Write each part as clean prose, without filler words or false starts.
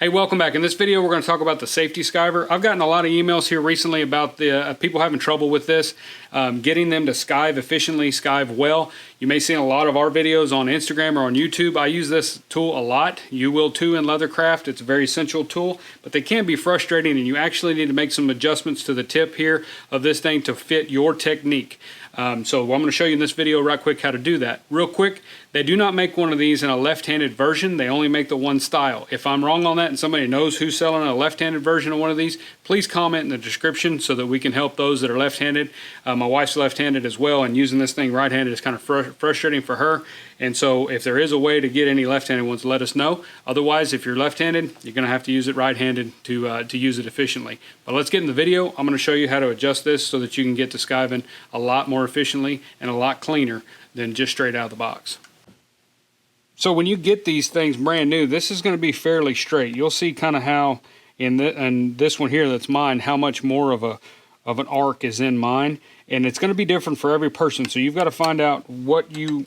Hey, welcome back. In this video, we're going to talk about the safety skiver. I've gotten a lot of emails here recently about the people having trouble with this, getting them to skive efficiently, skive well. You may see a lot of our videos on Instagram or on YouTube. I use this tool a lot. You will too in leathercraft. It's a very essential tool, but they can be frustrating, and you actually need to make some adjustments to the tip here of this thing to fit your technique. So I'm going to show you in this video right quick how to do that. Real quick, they do not make one of these in a left-handed version. They only make the one style. If I'm wrong on that and somebody knows who's selling a left-handed version of one of these, please comment in the description so that we can help those that are left-handed. My wife's left-handed as well, and using this thing right-handed is kind of frustrating for her. And so if there is a way to get any left-handed ones, let us know. Otherwise, if you're left-handed, you're going to have to use it right-handed to use it efficiently. But let's get in the video. I'm going to show you how to adjust this so that you can get to skiving a lot more efficiently and a lot cleaner than just straight out of the box. So when you get these things brand new, this is going to be fairly straight. You'll see kind of how in this one here that's mine, how much more of an arc is in mine, and it's going to be different for every person. So you've got to find out what you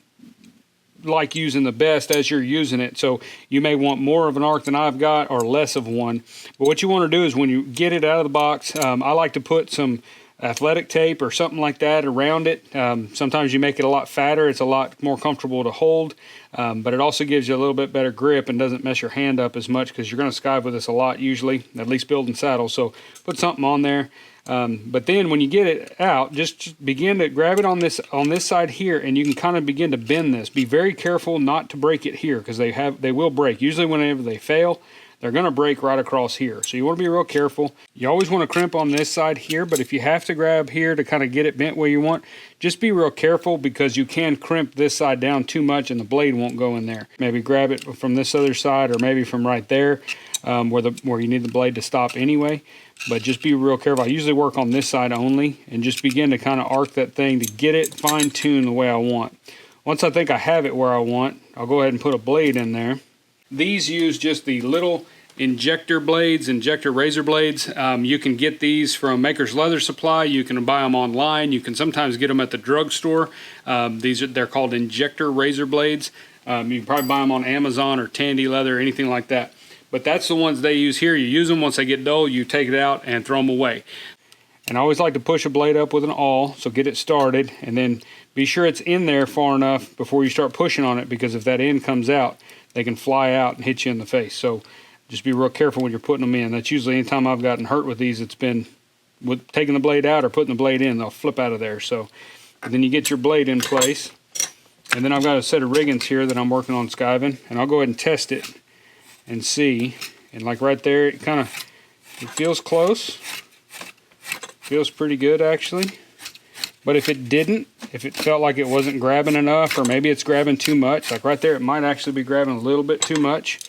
like using the best as you're using it. So you may want more of an arc than I've got or less of one. But what you want to do is when you get it out of the box, I like to put some athletic tape or something like that around it. Sometimes you make it a lot fatter. It's a lot more comfortable to hold, but it also gives you a little bit better grip and doesn't mess your hand up as much because you're going to skive with this a lot usually, at least building saddles. So put something on there. But then when you get it out, just begin to grab it on this side here, and you can kind of begin to bend this. Be very careful not to break it here because they will break. Usually whenever they fail, they're going to break right across here. So you want to be real careful. You always want to crimp on this side here, but if you have to grab here to kind of get it bent where you want, just be real careful because you can crimp this side down too much and the blade won't go in there. Maybe grab it from this other side or maybe from right there where you need the blade to stop anyway. But just be real careful. I usually work on this side only and just begin to kind of arc that thing to get it fine-tuned the way I want. Once I think I have it where I want, I'll go ahead and put a blade in there. These use just the little injector blades, injector razor blades. You can get these from Maker's Leather Supply. You can buy them online. You can sometimes get them at the drugstore. They're called injector razor blades. You can probably buy them on Amazon or Tandy Leather or anything like that. But that's the ones they use here. You use them, once they get dull, you take it out and throw them away. And I always like to push a blade up with an awl, so get it started, and then be sure it's in there far enough before you start pushing on it, because if that end comes out, they can fly out and hit you in the face. So just be real careful when you're putting them in. That's usually any time I've gotten hurt with these, it's been with taking the blade out or putting the blade in. They'll flip out of there. So then you get your blade in place, and then I've got a set of riggings here that I'm working on skiving, and I'll go ahead and test it and see. And like right there, it feels close. Feels pretty good actually. But if it felt like it wasn't grabbing enough, or maybe it's grabbing too much, like right there, it might actually be grabbing a little bit too much,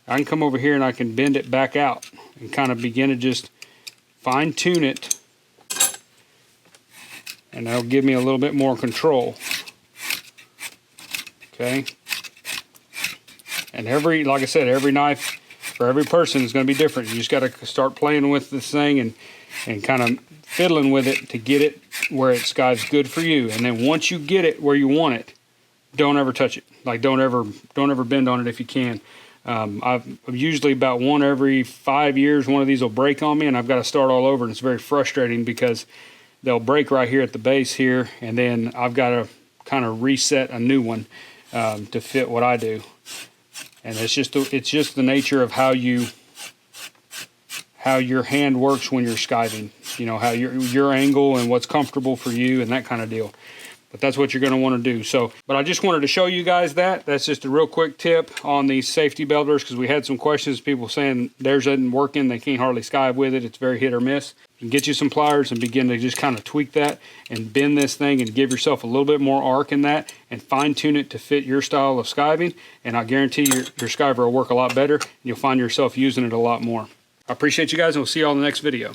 I can come over here and I can bend it back out and kind of begin to just fine tune it, and that'll give me a little bit more control. Okay. And like I said, every knife for every person is going to be different. You just got to start playing with this thing and kind of fiddling with it to get it where it skives good for you. And then once you get it where you want it, don't ever touch it. Like don't ever bend on it if you can. I've usually about one every 5 years, one of these will break on me, and I've got to start all over, and it's very frustrating because they'll break right here at the base here, and then I've got to kind of reset a new one to fit what I do. And it's just the nature of how your hand works when you're skiving. You know, how your angle and what's comfortable for you and that kind of deal. But that's what you're going to want to do. So, but I just wanted to show you guys that. That's just a real quick tip on these safety belters, because we had some questions, people saying theirs isn't working, they can't hardly skive with it, it's very hit or miss. You can get you some pliers and begin to just kind of tweak that and bend this thing and give yourself a little bit more arc in that and fine tune it to fit your style of skiving, and I guarantee your skiver will work a lot better and you'll find yourself using it a lot more. I appreciate you guys, and we'll see you all in the next video.